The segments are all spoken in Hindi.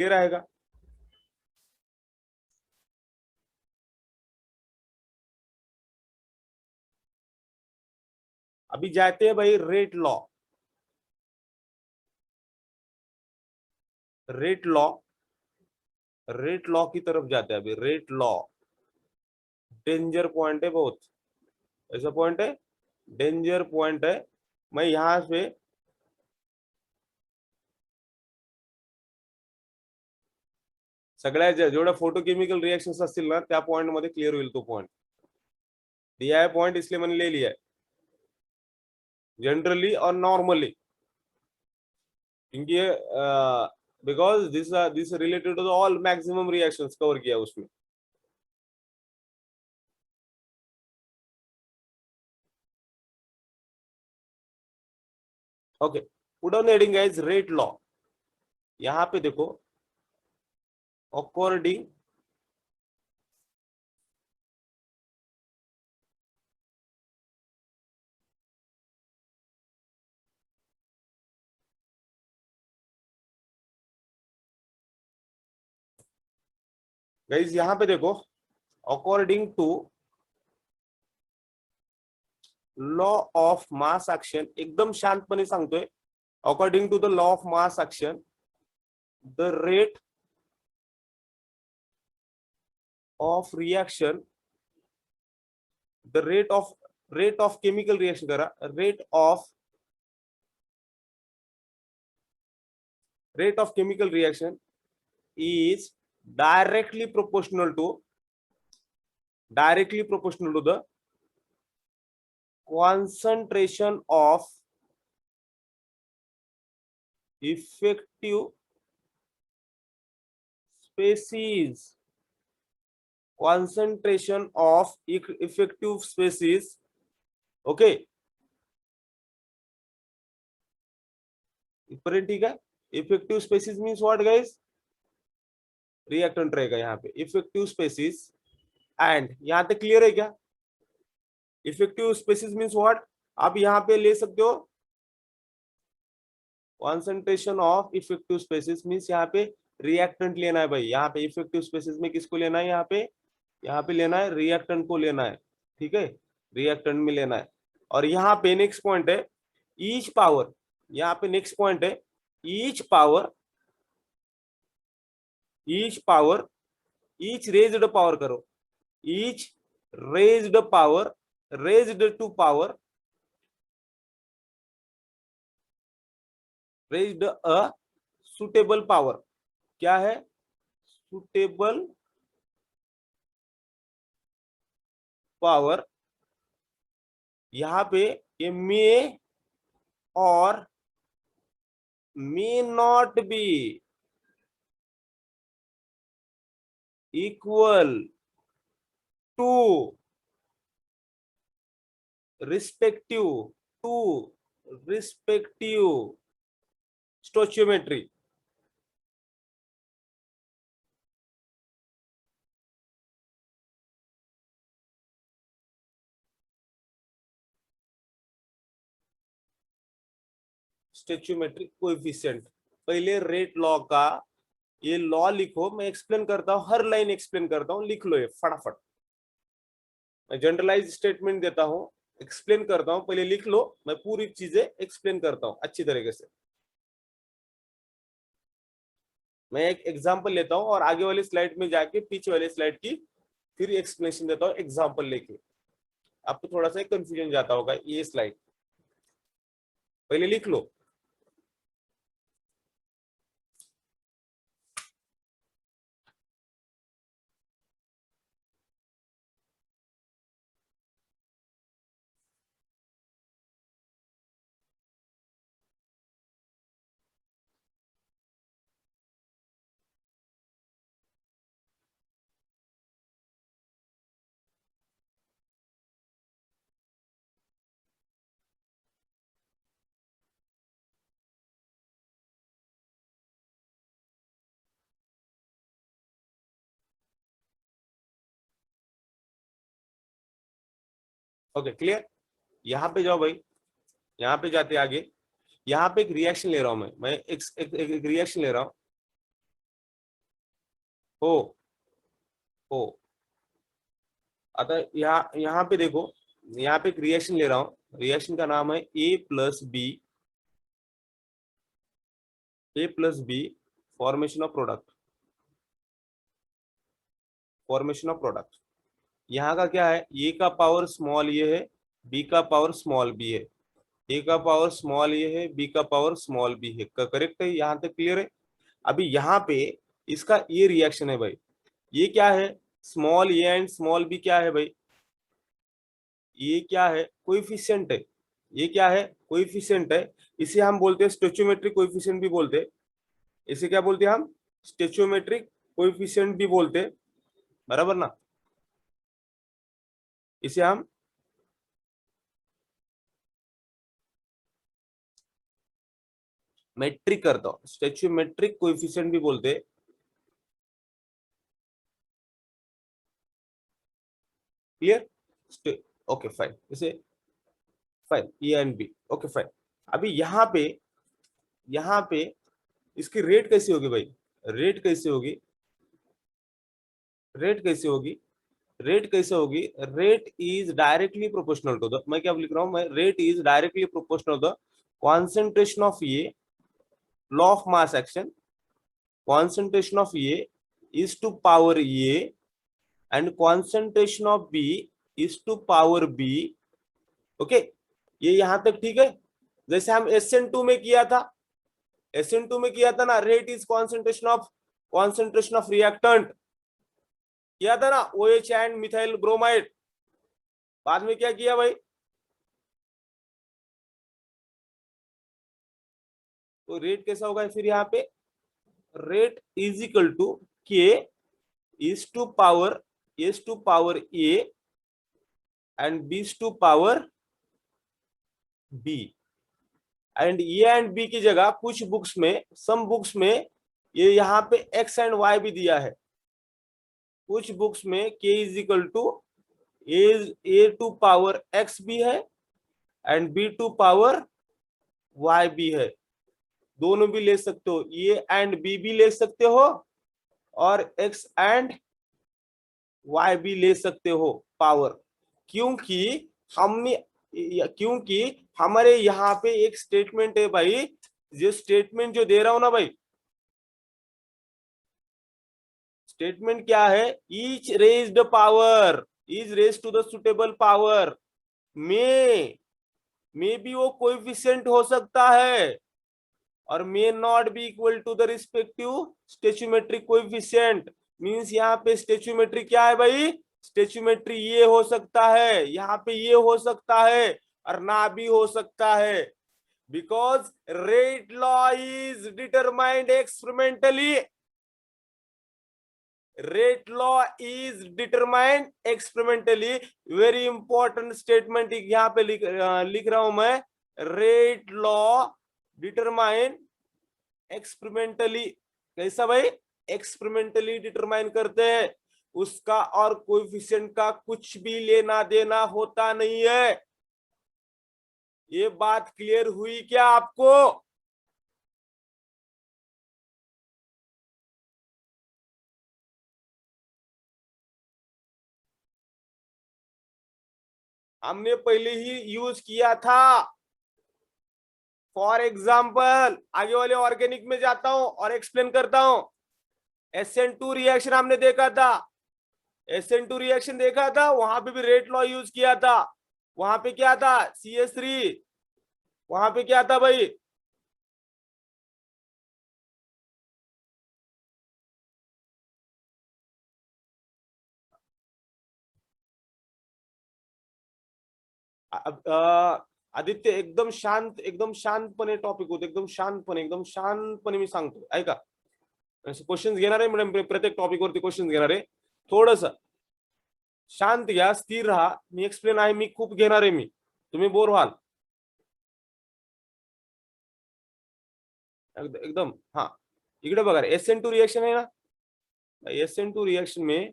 क्लियर आएगा। अभी जाते हैं भाई rate law. Rate law, rate law की तरफ जाते हैं अभी। रेट लॉ डेंजर पॉइंट है बहुत, ऐसा पॉइंट है, डेंजर पॉइंट है। मैं यहां से सगळ्या जेवढ्या फोटोकेमिकल रिएक्शन्स असतील ना त्या पॉइंट मध्ये क्लिअर होईल तो पॉइंट। दिया है पॉइंट इसलिए मैंने ले लिया है, जनरली और नॉर्मली, क्योंकि because this related to all maximum reactions cover किया उसमें। Okay, put on heading guys rate law. यहां पे देखो अकॉर्डिंग गाइस, यहां पे देखो according to law of mass action, एकदम शांतपणे सांगतोय, according to the law of mass action the rate of reaction, the rate of chemical reaction करा, rate of chemical reaction is directly proportional to the concentration of effective species, concentration of effective species. Okay, इतपर्यंत ठीक है। Effective species means what guys, reactant रहेगा यहाँ पे इफेक्टिव स्पेसिस। एंड यहाँ तक क्लियर है क्या? इफेक्टिव स्पेसिस मीन्स व्हाट, आप यहाँ पे ले सकते हो concentration of effective species means यहाँ पे रिएक्टेंट लेना है भाई। यहाँ पे इफेक्टिव स्पेसिस में किसको लेना है? यहाँ पे लेना है रिएक्टेंट को लेना है, ठीक है, रिएक्टेंट में लेना है। और यहाँ पे नेक्स्ट पॉइंट है ईच पावर, यहाँ पे नेक्स्ट पॉइंट है each power, each raised power करो, each raised power, raised to power, raised a suitable power. क्या है? Suitable power. यहां पे ये मे और may not be equal to respective stoichiometry. Stoichiometric coefficient. पहले रेट लॉ का ये लॉ लिखो, मैं एक्सप्लेन करता हूं, हर लाइन एक्सप्लेन करता हूं, लिख लो ये फटाफट। मैं जनरलाइज स्टेटमेंट देता हूं, एक्सप्लेन करता हूं, पहले लिख लो, मैं पूरी चीजें एक्सप्लेन करता हूं अच्छी तरीके से। मैं एक एग्जांपल लेता हूं और आगे वाली स्लाइड में जाके पीछे वाली स्लाइड की फिर एक्सप्लेनेशन देता हूं एग्जांपल लेके। आपको थोड़ा सा कंफ्यूजन जाता होगा, ये स्लाइड पहले लिख लो। Okay clear. यहाँ पे जाओ भाई, यहाँ पे जाते आगे, यहाँ पे एक रिएक्शन ले रहा हूं मैं एक रिएक्शन ले रहा हूं। हो हो। आता यहाँ पे देखो, यहाँ पे एक रिएक्शन ले रहा हूं, रिएक्शन का नाम है A+B formation of product, formation of product. यहाँ का क्या है, ए का पावर स्मॉल ये है, बी का पावर स्मॉल बी है, ए का पावर स्मॉल ये है, बी का पावर स्मॉल बी है। करेक्ट है, यहाँ तक क्लियर है। अभी यहाँ पे इसका ये रिएक्शन है भाई, ये क्या है, small A and small B क्या है भाई, ये क्या है, कोएफिशिएंट है। ये क्या है, कोएफिशिएंट है। इसे हम बोलते हैं स्टोइचियोमेट्रिक कोएफिशिएंट भी बोलते हैं। इसे क्या बोलते हैं हम, स्टोइचियोमेट्रिक कोएफिशिएंट भी बोलते हैं, बराबर ना। इसे हम मेट्रिक करता हूं, स्टोइचियोमेट्रिक कोएफिशिएंट भी बोलते हैं। Clear, okay fine. इसे fine, A and B, okay fine. अभी यहाँ पे इसकी रेट कैसी होगी भाई, रेट कैसे होगी, रेट कैसे होगी, रेट कैसे होगी, rate is directly proportional to the, मैं क्या लिख रहा हूं मैं, rate is directly proportional to the concentration of A, law of mass action, concentration of A is to power A and concentration of B is to power B। Okay, ये यहां तक ठीक है। जैसे हम SN2 में किया था, SN2 में किया था ना, rate is concentration of reactant किया था ना, OH एंड मिथाइल ब्रोमाइड। बाद में क्या किया भाई, तो रेट कैसा होगा फिर यहाँ पे, rate is equal to K is to power A and B is to power B. And A and B की जगह कुछ बुक्स में, सम बुक्स में ये यहाँ पे एक्स एंड वाई भी दिया है। कुछ बुक्स में K is equal to A to power X भी है and B to power Y भी है। दोनों भी ले सकते हो, ए एंड बी भी ले सकते हो और एक्स एंड वाई भी ले सकते हो पावर। क्योंकि हमने, क्योंकि हमारे यहाँ पे एक स्टेटमेंट है भाई, जो स्टेटमेंट जो दे रहा हूं ना भाई, स्टेटमेंट क्या है, each raised power is raise to the suitable power में भी वो कोएफिशिएंट हो सकता है और may not be equal to the respective stoichiometric coefficient. Means यहाँ पे स्टोइचियोमेट्री क्या है भाई, स्टोइचियोमेट्री ये हो सकता है, यहाँ पे ये हो सकता है और ना भी हो सकता है। Because rate law is determined experimentally, rate law is determined experimentally. Very important statement यहाँ पे लिख रहा हूं मैं, रेट लॉ डिटरमाइन एक्सपेरिमेंटली। कैसा भाई, एक्सपेरिमेंटली डिटरमाइन करते हैं, उसका और कोएफिशिएंट का कुछ भी लेना देना होता नहीं है। ये बात क्लियर हुई क्या आपको? हमने पहले ही यूज किया था। फॉर एग्जाम्पल आगे वाले ऑर्गेनिक में जाता हूं और एक्सप्लेन करता हूं। SN2 रिएक्शन हमने देखा था, SN2 रिएक्शन देखा था, वहां पे भी रेट लॉ यूज किया था। वहां पे क्या था, CS3, वहां पे क्या था भाई, आदित्य एकदम शांतपणे टॉपिक होते, एकदम शांतपणे मी सांगतो ऐका। क्वेश्चन घेणार आहे मॅडम, प्रत्येक टॉपिक वरती क्वेश्चन घेणार आहे, थोडस शांत घ्या, स्थिर राहा, मी एक्सप्लेन आहे, मी खूप घेणार आहे, मी तुम्ही बोर व्हाल एकदम। हाँ, इकडे बघा, SN2 रिएक्शन है ना, SN2 रिएक्शन में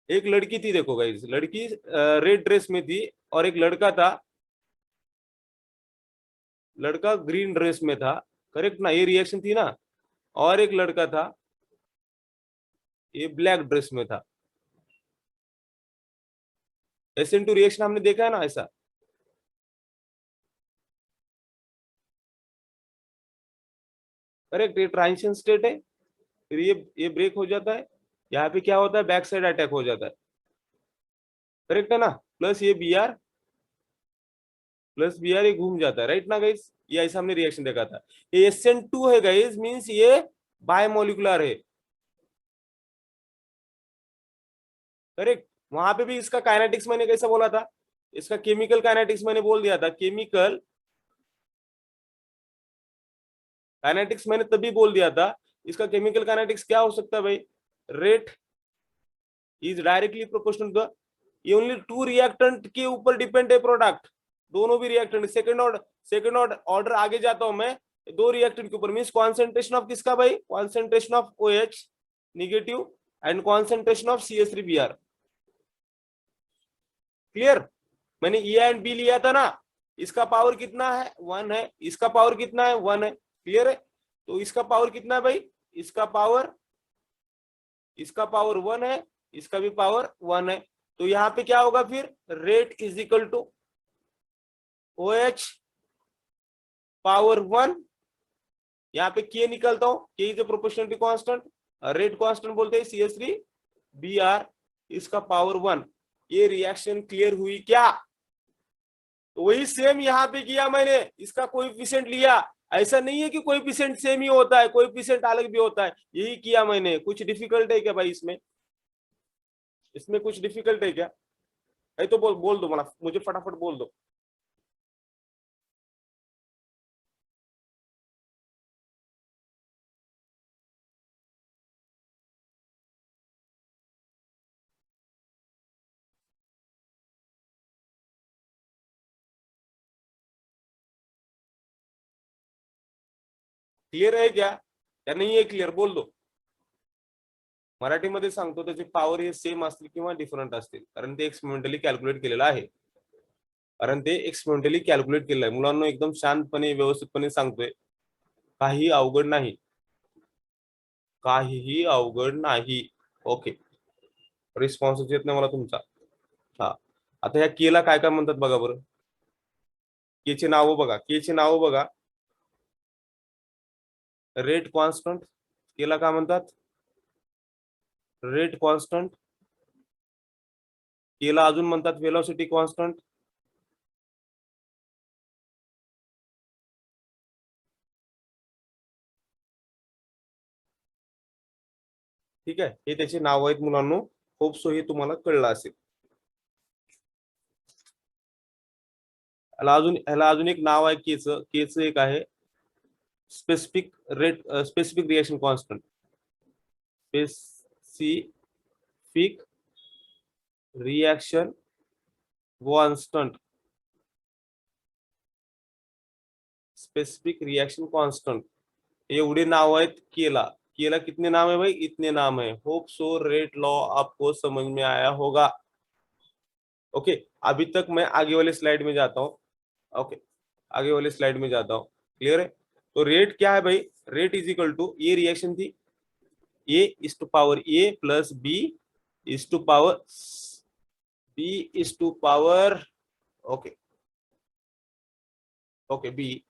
एक लड़की थी, देखो गाइस, लड़की रेड ड्रेस में थी और एक लड़का था, लड़का ग्रीन ड्रेस में था। करेक्ट ना, ये रिएक्शन थी ना। और एक लड़का था, ये ब्लैक ड्रेस में था। SN2 रिएक्शन हमने देखा है ना ऐसा। करेक्ट, ये ट्रांजिशन स्टेट है, फिर ये ब्रेक हो जाता है, यहाँ पे क्या होता है, बैक साइड अटैक हो जाता है। करेक्ट है ना। प्लस ये बी आर ये घूम जाता है, राइट ना गाइस। ये ऐसा हमने रिएक्शन देखा था। ये SN2 है गाइस, मींस ये बायमोलिकुलर है। करेक्ट। वहां पे भी इसका काइनेटिक्स मैंने कैसा बोला था, इसका केमिकल काइनेटिक्स मैंने बोल दिया था। केमिकल काइनेटिक्स मैंने तभी बोल दिया था। इसका केमिकल काइनेटिक्स क्या हो सकता है भाई, rate is directly proportional to, ये ओनली टू रिएक्टेंट के ऊपर डिपेंड है प्रोडक्ट। दोनों भी रिएक्टेंट, सेकंड ऑर्डर आगे जाता हूं मैं, दो रिएक्टेंट के ऊपर, मींस कॉन्सेंट्रेशन ऑफ किसका भाई, concentration of OH negative and concentration of CH3Br। Clear. मैंने E एंड B लिया था ना, इसका पावर कितना है, 1 है, इसका पावर कितना है, 1 है। क्लियर है। तो इसका पावर कितना है भाई, इसका पावर 1 है, इसका भी पावर 1 है। तो यहाँ पे क्या होगा फिर, rate is equal to OH power 1, यहाँ पे K निकलता हूं, K is proportionality constant, rate constant बोलते हैं CH3Br, इसका पावर 1। ये रिएक्शन क्लियर हुई क्या। तो वही सेम यहाँ पे किया मैंने, इसका कोएफिशिएंट लिया। ऐसा नहीं है कि कोएफिशिएंट सेम ही होता है, कोएफिशिएंट अलग भी होता है, यही किया मैंने। कुछ डिफिकल्ट है क्या भाई इसमें, इसमें कुछ डिफिकल्ट है क्या, है तो बोल दो, मुझे फटाफट बोल दो। क्लियर है क्या, या नाही आहे क्लियर, बोल दो। मराठीमध्ये सांगतो, त्याचे पॉवर हे सेम असतील किंवा डिफरंट असतील, कारण ते एक्सपेरिमेंटली कॅल्क्युलेट केलेलं आहे, मुलांना एकदम शांतपणे व्यवस्थितपणे सांगतोय, काही अवघड नाही, काहीही अवघड नाही। ओके, रिस्पॉन्स येत नाही मला तुमचा। हा, आता ह्या केला काय काय म्हणतात बघा बरं, केचे नाव बघा, रेट कॉन्स्टंट, केला काय म्हणतात, रेट कॉन्स्टंट, केला अजून म्हणतात वेलोसिटी कॉन्स्टंट। ठीक आहे, हे त्याचे नाव आहेत मुलांनो, होप सो हे तुम्हाला कळलं असेल। ह्याला अजून एक नाव आहे केचं एक आहे specific reaction constant, specific reaction constant, specific reaction constant, एवढे नाव आहेत केला कितने नाम है भाई, इतने नाम है। होप सो रेट लॉ आपको समझ में आया होगा। ओके, अभी तक मैं आगे वाले स्लाइड में जाता हूँ। ओके, आगे वाले स्लाइड में जाता हूँ। क्लियर है। तो रेट क्या है भाई, रेट इज इक्वल टू, ये रिएक्शन थी, A is to power A plus B is to power okay okay B,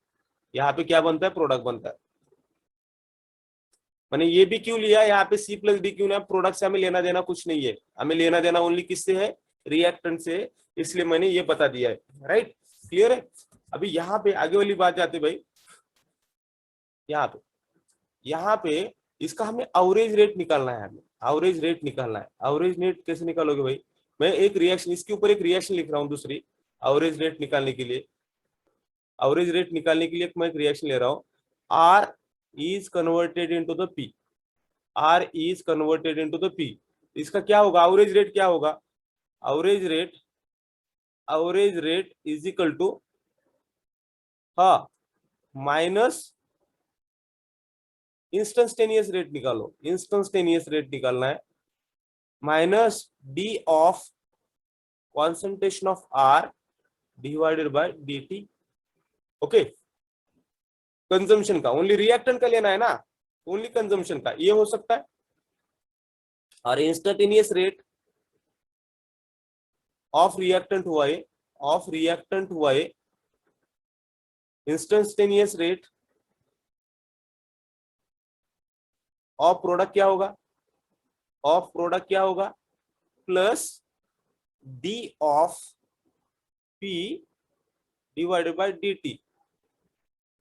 यहाँ पे क्या बनता है, प्रोडक्ट बनता है। मैंने ये भी क्यों लिया, यहाँ पे C प्लस डी क्यों ना, प्रोडक्ट से हमें लेना देना कुछ नहीं है, हमें लेना देना ओनली किससे है, रिएक्टेंट से, इसलिए मैंने ये बता दिया है। राइट, क्लियर है। अभी यहाँ पे आगे वाली बात जाते भाई, यहाँ पे इसका हमें एवरेज रेट निकालना है, एवरेज रेट कैसे निकालोगे भाई, मैं एक रिएक्शन, इसके ऊपर एक रिएक्शन लिख रहा हूँ दूसरी, एवरेज रेट निकालने के लिए मैं एक रिएक्शन ले रहा हूँ, R is converted into the P, इसका क्या होगा, एवरेज रेट क्या होगा, average rate is equal to, हाँ, माइनस इंस्टेंटेनियस रेट निकालना है, minus D of concentration of R divided by dt। Okay, consumption का, ओनली रिएक्टेंट का लेना है ना, ओनली कंजम्पशन का, ये हो सकता है। और इंस्टेंटेनियस रेट ऑफ रिएक्टेंट हुआ है, इंस्टेंटेनियस रेट ऑफ प्रोडक्ट क्या होगा, plus D of P divided by D T.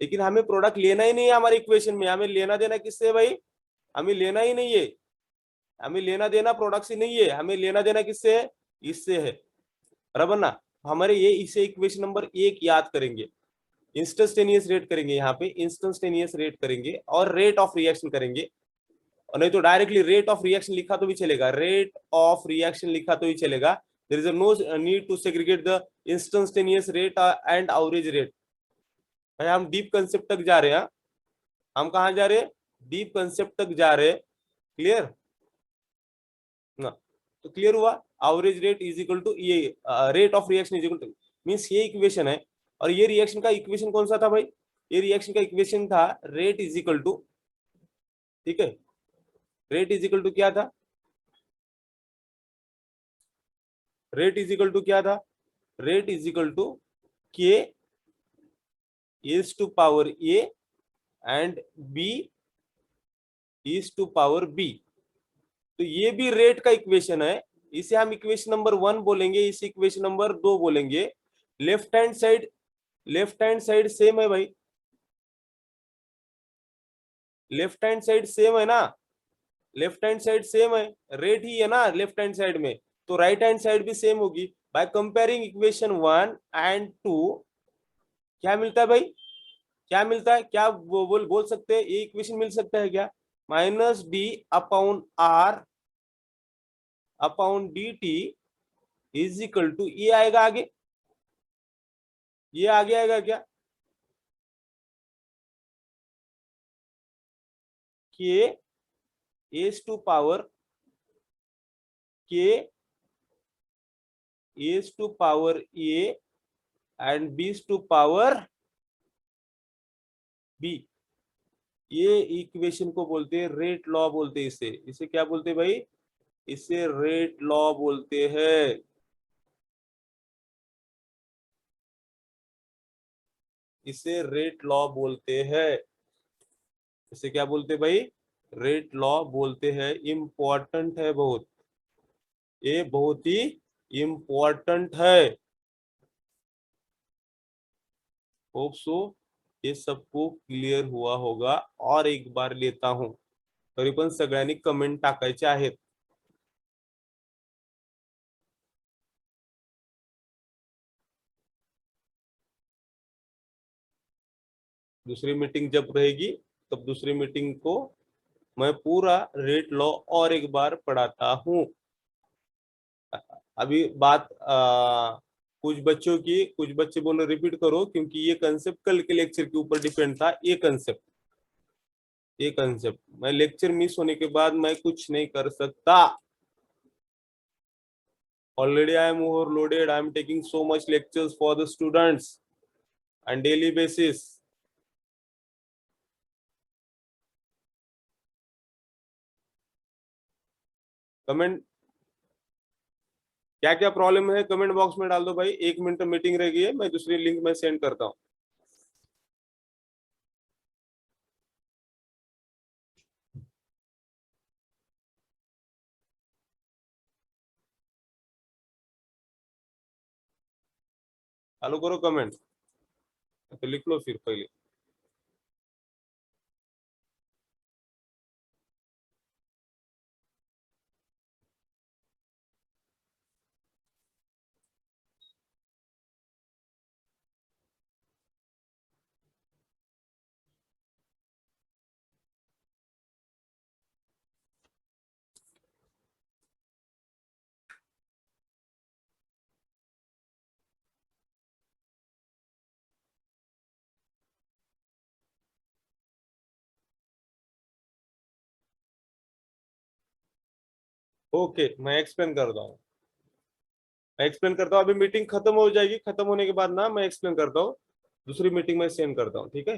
लेकिन हमें प्रोडक्ट लेना ही नहीं है हमारे इक्वेशन में, हमें लेना देना किससे भाई, हमें लेना ही नहीं है, हमें लेना देना प्रोडक्ट से नहीं है, हमें लेना देना किससे है, इससे है, बराबर ना। हमारे ये इसे इक्वेशन नंबर 1 याद करेंगे, इंस्टेंटेनियस रेट करेंगे, यहाँ पे इंस्टेंटेनियस रेट करेंगे और रेट ऑफ रिएक्शन करेंगे, और नहीं तो डायरेक्टली रेट ऑफ रिएक्शन लिखा तो भी चलेगा, रेट ऑफ रिएक्शन लिखा तो भी चलेगा। There is no need to segregate the instantaneous rate and average rate. भाई हम डीप कंसेप्ट तक जा रहे हैं, हम कहा जा रहे हैं, डीप कंसेप्ट तक जा रहे हैं, क्लियर ना। तो क्लियर हुआ, average rate is equal to ये rate of reaction is equal to, means ये इक्वेशन है। और ये रिएक्शन का इक्वेशन कौन सा था भाई, ये रिएक्शन का इक्वेशन था रेट इज इक्वल टू, ठीक है, रेट इज इक्वल टू क्या था, रेट इज इक्वल टू क्या था, rate is equal to K is to power A and B is to power B. तो ये भी रेट का इक्वेशन है, इसे हम इक्वेशन नंबर 1 बोलेंगे, इसे इक्वेशन नंबर 2 बोलेंगे। लेफ्ट हैंड साइड सेम है भाई, लेफ्ट हैंड साइड सेम है ना, लेफ्ट हैंड साइड सेम है, रेट ही है ना लेफ्ट हैंड साइड में, तो राइट हैंड साइड भी सेम होगी। बाय कंपेयरिंग इक्वेशन 1 एंड 2 क्या मिलता है भाई, क्या मिलता है, क्या बोल सकते हैं, ये इक्वेशन मिल सकता है क्या, minus D upon R upon D T is equal to, ये आएगा आगे, ये आगे आएगा क्या, K S to power K S to power A and B to power B. ये इक्वेशन को बोलते हैं रेट लॉ, बोलते हैं इसे, इसे क्या बोलते हैं भाई, इसे रेट लॉ बोलते हैं, इसे रेट लॉ बोलते हैं, इसे क्या बोलते हैं भाई, रेट लॉ बोलते हैं। इंपॉर्टेंट है बहुत, ये बहुत ही इंपॉर्टेंट है, होप सो ये सबको क्लियर हुआ होगा। और एक बार लेता हूं, तरी पण सगळ्यांनी कमेंट टाकायचे आहेत। दूसरी मीटिंग जब रहेगी तब दूसरी मीटिंग को मैं पूरा रेट लॉ और एक बार पढ़ाता हूं। अभी बात कुछ बच्चों की, कुछ बच्चे बोलो रिपीट करो, क्योंकि ये कंसेप्ट कल के लेक्चर के ऊपर डिपेंड था। ये कंसेप्ट, ये कंसेप्ट मैं लेक्चर मिस होने के बाद मैं कुछ नहीं कर सकता। Already I am overloaded, I am taking so much lectures for the students on daily basis। Comment, क्या क्या प्रॉब्लम है कमेंट बॉक्स में डाल दो भाई। 1 मिनट मीटिंग रह गई है, मैं दूसरी लिंक में सेंड करता हूँ। चालू करो कमेंट, तो लिख लो फिर पहले। ओके, मैं एक्सप्लेन करता हूँ, मैं एक्सप्लेन करता हूँ। अभी मीटिंग खत्म हो जाएगी, खत्म होने के बाद ना मैं एक्सप्लेन करता हूँ, दूसरी मीटिंग में सेंड करता हूँ, ठीक है।